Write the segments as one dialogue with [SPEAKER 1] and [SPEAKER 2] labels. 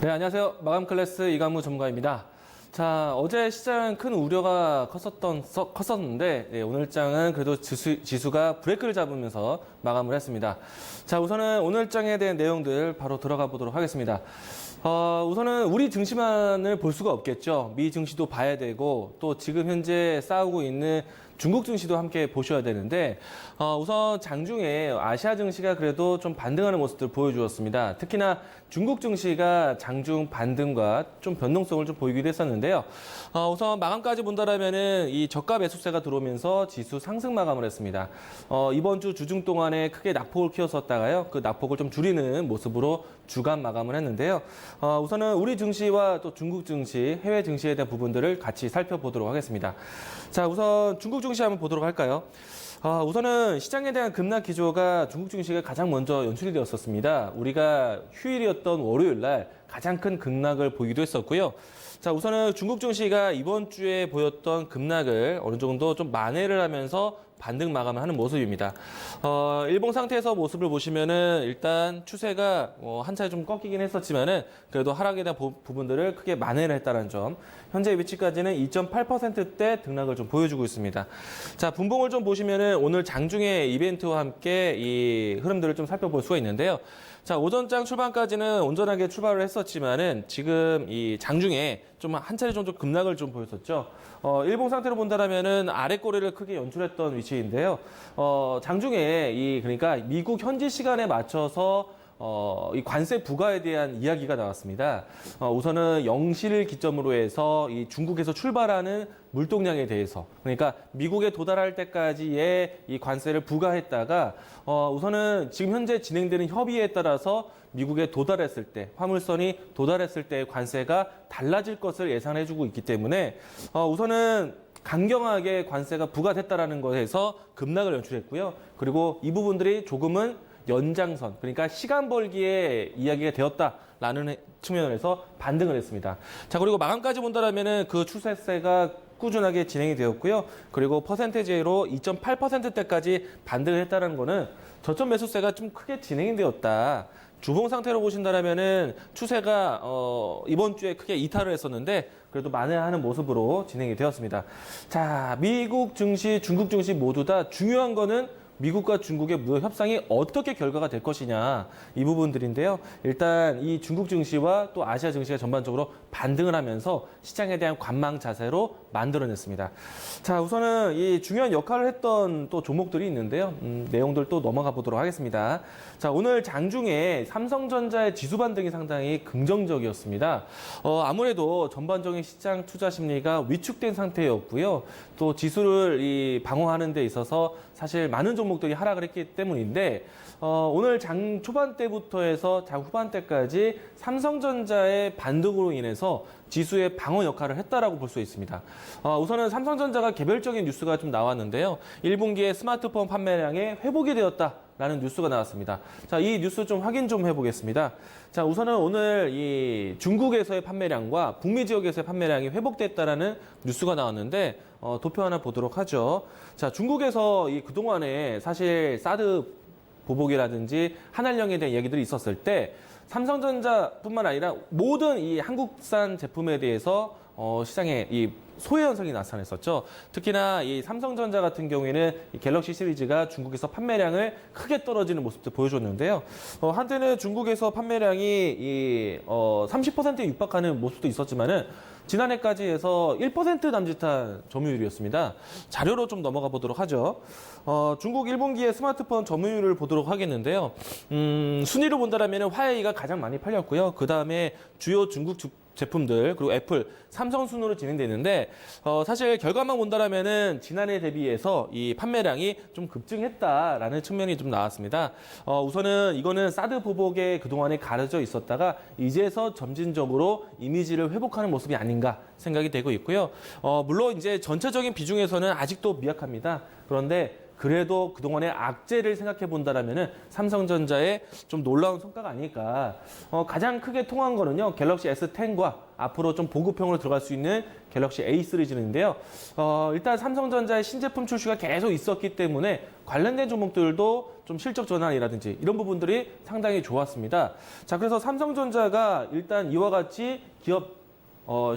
[SPEAKER 1] 네, 안녕하세요. 마감 클래스 이강무 전문가입니다. 자, 어제 시장은 큰 우려가 컸었는데, 오늘 장은 그래도 지수가 브레이크를 잡으면서 마감을 했습니다. 자, 우선은 오늘 장에 대한 내용들 바로 들어가 보도록 하겠습니다. 우선은 우리 증시만을 볼 수가 없겠죠. 미 증시도 봐야 되고, 또 지금 현재 싸우고 있는 중국 증시도 함께 보셔야 되는데, 우선 장중에 아시아 증시가 그래도 좀 반등하는 모습들 보여주었습니다. 특히나 중국 증시가 장중 반등과 좀 변동성을 좀 보이기도 했었는데요. 우선 마감까지 본다라면은 이 저가 매수세가 들어오면서 지수 상승 마감을 했습니다. 이번 주 주중 동안에 크게 낙폭을 키웠었다가요. 그 낙폭을 좀 줄이는 모습으로 주간 마감을 했는데요. 우선은 우리 증시와 또 중국 증시, 해외 증시에 대한 부분들을 같이 살펴보도록 하겠습니다. 자, 우선 중국 증시 한번 보도록 할까요? 우선은 시장에 대한 급락 기조가 중국 증시가 가장 먼저 연출이 되었었습니다. 우리가 휴일이었던 월요일 날 가장 큰 급락을 보이기도 했었고요. 자, 우선은 중국 증시가 이번 주에 보였던 급락을 어느 정도 좀 만회를 하면서 반등 마감을 하는 모습입니다. 일봉 상태에서 모습을 보시면은 일단 추세가 한 차례 좀 꺾이긴 했었지만은 그래도 하락에 대한 부분들을 크게 만회를 했다는 점. 현재 위치까지는 2.8%대 등락을 좀 보여주고 있습니다. 자, 분봉을 좀 보시면은 오늘 장중에 이벤트와 함께 이 흐름들을 좀 살펴볼 수가 있는데요. 자, 오전장 출발까지는 온전하게 출발을 했었지만은 지금 이 장중에 좀 한 차례 정도 급락을 좀 보였었죠. 일봉 상태로 본다라면은 아래 꼬리를 크게 연출했던 위치인데요. 장중에 그러니까 미국 현지 시간에 맞춰서 이 관세 부과에 대한 이야기가 나왔습니다. 우선은 0시를 기점으로 해서 이 중국에서 출발하는 물동량에 대해서, 그러니까 미국에 도달할 때까지의 이 관세를 부과했다가, 우선은 지금 현재 진행되는 협의에 따라서 미국에 도달했을 때, 화물선이 도달했을 때의 관세가 달라질 것을 예상해주고 있기 때문에, 우선은 강경하게 관세가 부과됐다라는 것에서 급락을 연출했고요. 그리고 이 부분들이 조금은 연장선, 그러니까 시간 벌기에 이야기가 되었다라는 측면에서 반등을 했습니다. 자, 그리고 마감까지 본다라면은 그 추세세가 꾸준하게 진행이 되었고요. 그리고 퍼센테이지로 2.8%대까지 반등을 했다는 거는 저점 매수세가 좀 크게 진행이 되었다. 주봉 상태로 보신다라면은 추세가 이번 주에 크게 이탈을 했었는데 그래도 만회하는 모습으로 진행이 되었습니다. 자, 미국 증시, 중국 증시 모두 다 중요한 거는 미국과 중국의 무역 협상이 어떻게 결과가 될 것이냐, 이 부분들인데요. 일단 이 중국 증시와 또 아시아 증시가 전반적으로 반등을 하면서 시장에 대한 관망 자세로 만들어냈습니다. 자, 우선은 이 중요한 역할을 했던 또 종목들이 있는데요. 내용들 또 넘어가 보도록 하겠습니다. 자, 오늘 장중에 삼성전자의 지수 반등이 상당히 긍정적이었습니다. 아무래도 전반적인 시장 투자 심리가 위축된 상태였고요. 또 지수를 방어하는 데 있어서 사실 많은 종목들이 하락을 했기 때문인데, 오늘 장 초반 때부터 해서 장 후반 때까지 삼성전자의 반등으로 인해서 지수의 방어 역할을 했다라고 볼 수 있습니다. 우선은 삼성전자가 개별적인 뉴스가 좀 나왔는데요. 1분기에 스마트폰 판매량에 회복이 되었다라는 뉴스가 나왔습니다. 자, 이 뉴스 좀 확인 좀 해보겠습니다. 자, 우선은 오늘 이 중국에서의 판매량과 북미 지역에서의 판매량이 회복됐다라는 뉴스가 나왔는데, 도표 하나 보도록 하죠. 자, 중국에서 그동안에 사실 사드 보복이라든지 한알령에 대한 얘기들이 있었을 때 삼성전자뿐만 아니라 모든 이 한국산 제품에 대해서 시장에 이 소외 현상이 나타났었죠. 특히나 이 삼성전자 같은 경우에는 이 갤럭시 시리즈가 중국에서 판매량을 크게 떨어지는 모습도 보여줬는데요. 한때는 중국에서 판매량이 30%에 육박하는 모습도 있었지만은 지난해까지 해서 1% 남짓한 점유율이었습니다. 자료로 좀 넘어가 보도록 하죠. 중국 1분기의 스마트폰 점유율을 보도록 하겠는데요. 순위로 본다라면 화웨이가 가장 많이 팔렸고요. 그 다음에 주요 중국 제품들, 그리고 애플, 삼성 순으로 진행되는데, 사실 결과만 본다라면은 지난해 대비해서 이 판매량이 좀 급증했다라는 측면이 좀 나왔습니다. 우선은 이거는 사드 보복에 그동안에 가려져 있었다가 이제서 점진적으로 이미지를 회복하는 모습이 아닌가 생각이 되고 있고요. 물론 이제 전체적인 비중에서는 아직도 미약합니다. 그런데 그래도 그동안의 악재를 생각해 본다라면은 삼성전자의 좀 놀라운 성과가 아닐까. 가장 크게 통한 거는요, 갤럭시 S10과 앞으로 좀 보급형으로 들어갈 수 있는 갤럭시 A 시리즈인데요. 일단 삼성전자의 신제품 출시가 계속 있었기 때문에 관련된 종목들도 좀 실적 전환이라든지 이런 부분들이 상당히 좋았습니다. 자, 그래서 삼성전자가 일단 이와 같이 기업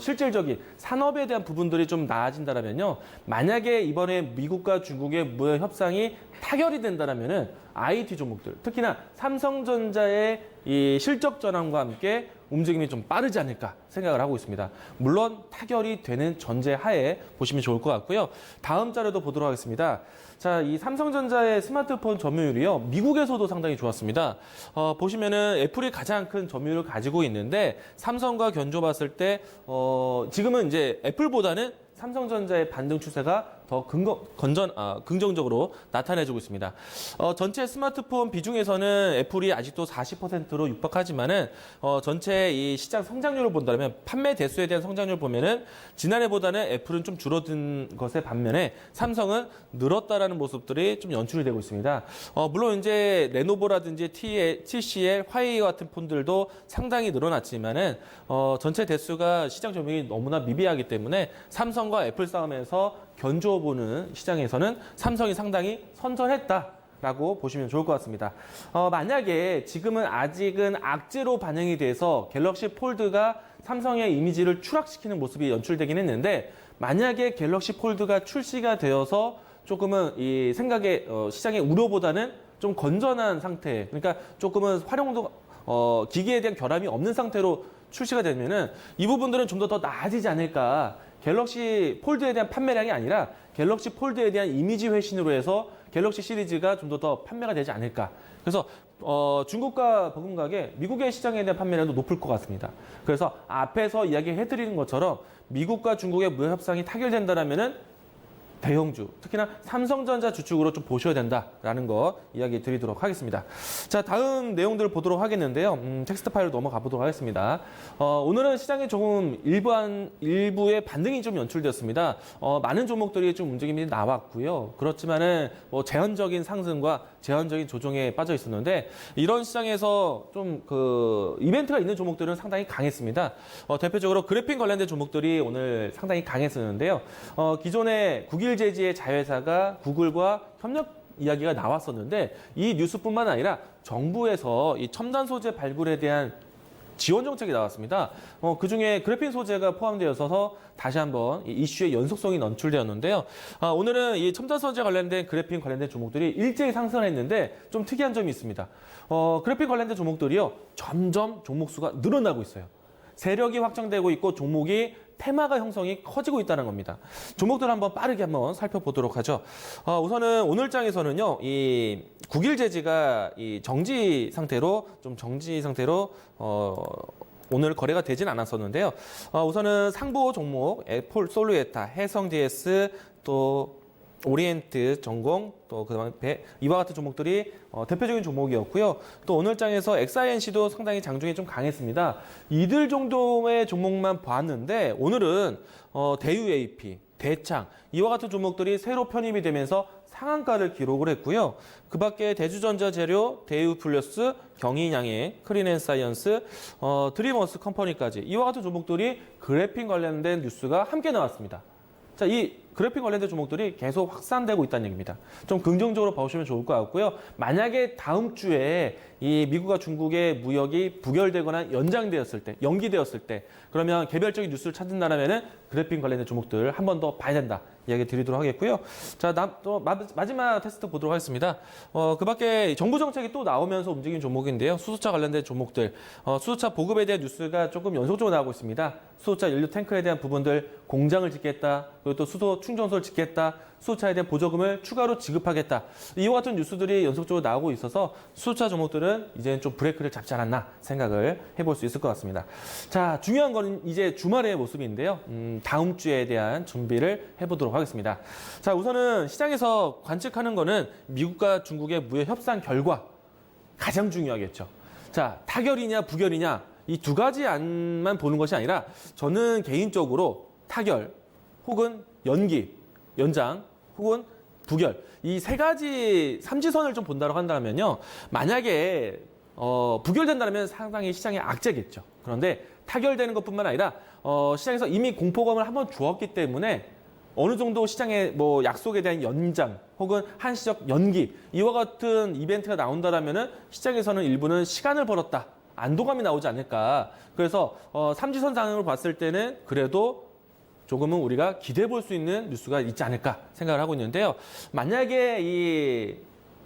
[SPEAKER 1] 실질적인 산업에 대한 부분들이 좀 나아진다면요. 만약에 이번에 미국과 중국의 무역 협상이 타결이 된다면은 IT 종목들, 특히나 삼성전자의 이 실적 전환과 함께 움직임이 좀 빠르지 않을까 생각을 하고 있습니다. 물론 타결이 되는 전제 하에 보시면 좋을 것 같고요. 다음 자료도 보도록 하겠습니다. 자, 이 삼성전자의 스마트폰 점유율이요, 미국에서도 상당히 좋았습니다. 보시면은 애플이 가장 큰 점유율을 가지고 있는데 삼성과 견줘봤을 때 지금은 이제 애플보다는 삼성전자의 반등 추세가 더 긍정적으로 나타내주고 있습니다. 전체 스마트폰 비중에서는 애플이 아직도 40%로 육박하지만은 전체 이 시장 성장률을 본다면 판매 대수에 대한 성장률을 보면은 지난해보다는 애플은 좀 줄어든 것에 반면에 삼성은 늘었다라는 모습들이 좀 연출이 되고 있습니다. 물론 이제 레노버라든지 TCL, 화웨이 같은 폰들도 상당히 늘어났지만은 전체 대수가 시장 점유율이 너무나 미비하기 때문에 삼성과 애플 싸움에서 견주어보는 시장에서는 삼성이 상당히 선전했다라고 보시면 좋을 것 같습니다. 만약에 지금은 아직은 악재로 반영이 돼서 갤럭시 폴드가 삼성의 이미지를 추락시키는 모습이 연출되긴 했는데 만약에 갤럭시 폴드가 출시가 되어서 조금은 이 시장의 우려보다는 좀 건전한 상태, 그러니까 조금은 활용도 기기에 대한 결함이 없는 상태로 출시가 되면은 이 부분들은 좀 더 나아지지 않을까. 갤럭시 폴드에 대한 판매량이 아니라 갤럭시 폴드에 대한 이미지 회신으로 해서 갤럭시 시리즈가 좀 더 판매가 되지 않을까. 그래서 중국과 버금가게 미국의 시장에 대한 판매량도 높을 것 같습니다. 그래서 앞에서 이야기해드리는 것처럼 미국과 중국의 무역 협상이 타결된다면은 대형주, 특히나 삼성전자 주축으로 좀 보셔야 된다라는 거 이야기 드리도록 하겠습니다. 자, 다음 내용들을 보도록 하겠는데요. 텍스트 파일로 넘어가 보도록 하겠습니다. 오늘은 시장에 조금 일부의 반등이 좀 연출되었습니다. 많은 종목들이 좀 움직임이 나왔고요. 그렇지만은 제한적인 상승과 제한적인 조정에 빠져 있었는데 이런 시장에서 좀 이벤트가 있는 종목들은 상당히 강했습니다. 대표적으로 그래픽 관련된 종목들이 오늘 상당히 강했었는데요. 기존에 국일제지의 자회사가 구글과 협력 이야기가 나왔었는데 이 뉴스뿐만 아니라 정부에서 이 첨단 소재 발굴에 대한 지원 정책이 나왔습니다. 그중에 그래픽 소재가 포함되어 있어서 다시 한번 이 이슈의 연속성이 연출되었는데요. 오늘은 이 첨단 소재 관련된 그래픽 관련된 종목들이 일제히 상승을 했는데 좀 특이한 점이 있습니다. 그래픽 관련된 종목들이요, 점점 종목 수가 늘어나고 있어요. 세력이 확장되고 있고 종목이 테마가 형성이 커지고 있다는 겁니다. 종목들 한번 빠르게 한번 살펴보도록 하죠. 우선은 오늘 장에서는요, 이 국일제지가 이 정지 상태로 오늘 거래가 되진 않았었는데요. 우선은 상보 종목, 애플 솔루에타, 해성 DS, 또 오리엔트 전공, 또 그다음에 이와 같은 종목들이 대표적인 종목이었고요. 또 오늘 장에서 XINC도 상당히 장중에 좀 강했습니다. 이들 정도의 종목만 봤는데 오늘은 대유AP, 대창 이와 같은 종목들이 새로 편입이 되면서 상한가를 기록을 했고요. 그 밖에 대주전자재료, 대유플러스, 경인양행, 크린앤사이언스, 드림워스 컴퍼니까지 이와 같은 종목들이 그래픽 관련된 뉴스가 함께 나왔습니다. 자, 이 그래픽 관련된 종목들이 계속 확산되고 있다는 얘기입니다. 좀 긍정적으로 봐주시면 좋을 것 같고요. 만약에 다음 주에 이 미국과 중국의 무역이 부결되거나 연기되었을 때, 그러면 개별적인 뉴스를 찾는다면은 그래픽 관련된 종목들 한 번 더 봐야 된다. 이야기 드리도록 하겠고요. 자, 또 마지막 테스트 보도록 하겠습니다. 그 밖에 정부 정책이 또 나오면서 움직인 종목인데요. 수소차 관련된 종목들, 수소차 보급에 대한 뉴스가 조금 연속적으로 나오고 있습니다. 수소차 연료 탱크에 대한 부분들, 공장을 짓겠다, 그리고 또 수소 충전소를 짓겠다, 수소차에 대한 보조금을 추가로 지급하겠다. 이와 같은 뉴스들이 연속적으로 나오고 있어서 수소차 종목들은 이제는 좀 브레이크를 잡지 않았나 생각을 해볼 수 있을 것 같습니다. 자, 중요한 건 이제 주말의 모습인데요. 다음 주에 대한 준비를 해보도록 하겠습니다. 자, 우선은 시장에서 관측하는 거는 미국과 중국의 무역 협상 결과 가장 중요하겠죠. 자, 타결이냐 부결이냐 이 두 가지 안만 보는 것이 아니라 저는 개인적으로 타결 혹은 연장 혹은 부결. 이 세 가지 삼지선을 좀 본다고 한다면요. 만약에 부결된다면 상당히 시장의 악재겠죠. 그런데 타결되는 것뿐만 아니라 시장에서 이미 공포감을 한번 주었기 때문에 어느 정도 시장의 뭐 약속에 대한 연장 혹은 한시적 연기 이와 같은 이벤트가 나온다라면은 시장에서는 일부는 시간을 벌었다. 안도감이 나오지 않을까. 그래서 삼지선상으로 봤을 때는 그래도 조금은 우리가 기대해 볼 수 있는 뉴스가 있지 않을까 생각을 하고 있는데요. 만약에 이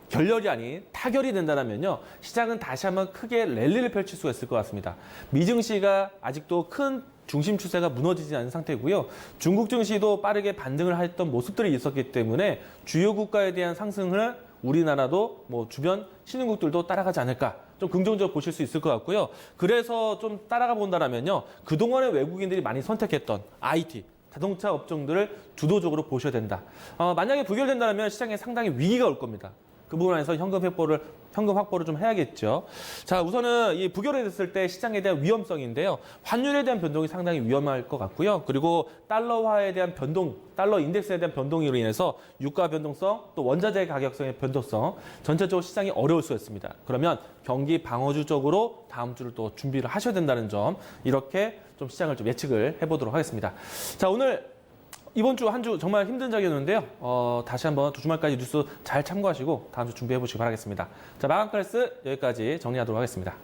[SPEAKER 1] 결렬이 아닌 타결이 된다면요. 시장은 다시 한번 크게 랠리를 펼칠 수가 있을 것 같습니다. 미증 시가 아직도 큰 중심 추세가 무너지지 않은 상태고요. 중국 증시도 빠르게 반등을 했던 모습들이 있었기 때문에 주요 국가에 대한 상승을 우리나라도 뭐 주변 신흥국들도 따라가지 않을까. 좀 긍정적으로 보실 수 있을 것 같고요. 그래서 좀 따라가 본다라면요. 그동안에 외국인들이 많이 선택했던 IT, 자동차 업종들을 주도적으로 보셔야 된다. 만약에 부결된다면 시장에 상당히 위기가 올 겁니다. 그 부분에서 현금 확보를 좀 해야겠죠. 자, 우선은 이 부결이 됐을 때 시장에 대한 위험성인데요. 환율에 대한 변동이 상당히 위험할 것 같고요. 그리고 달러화에 대한 변동, 달러 인덱스에 대한 변동으로 인해서 유가 변동성, 또 원자재 가격성의 변동성, 전체적으로 시장이 어려울 수 있습니다. 그러면 경기 방어주 쪽으로 다음 주를 또 준비를 하셔야 된다는 점, 이렇게 좀 시장을 좀 예측을 해보도록 하겠습니다. 자, 오늘 이번 주 한 주 정말 힘든 적이었는데요. 다시 한번 주말까지 뉴스 잘 참고하시고 다음 주 준비해 보시기 바라겠습니다. 자, 마감 클래스 여기까지 정리하도록 하겠습니다.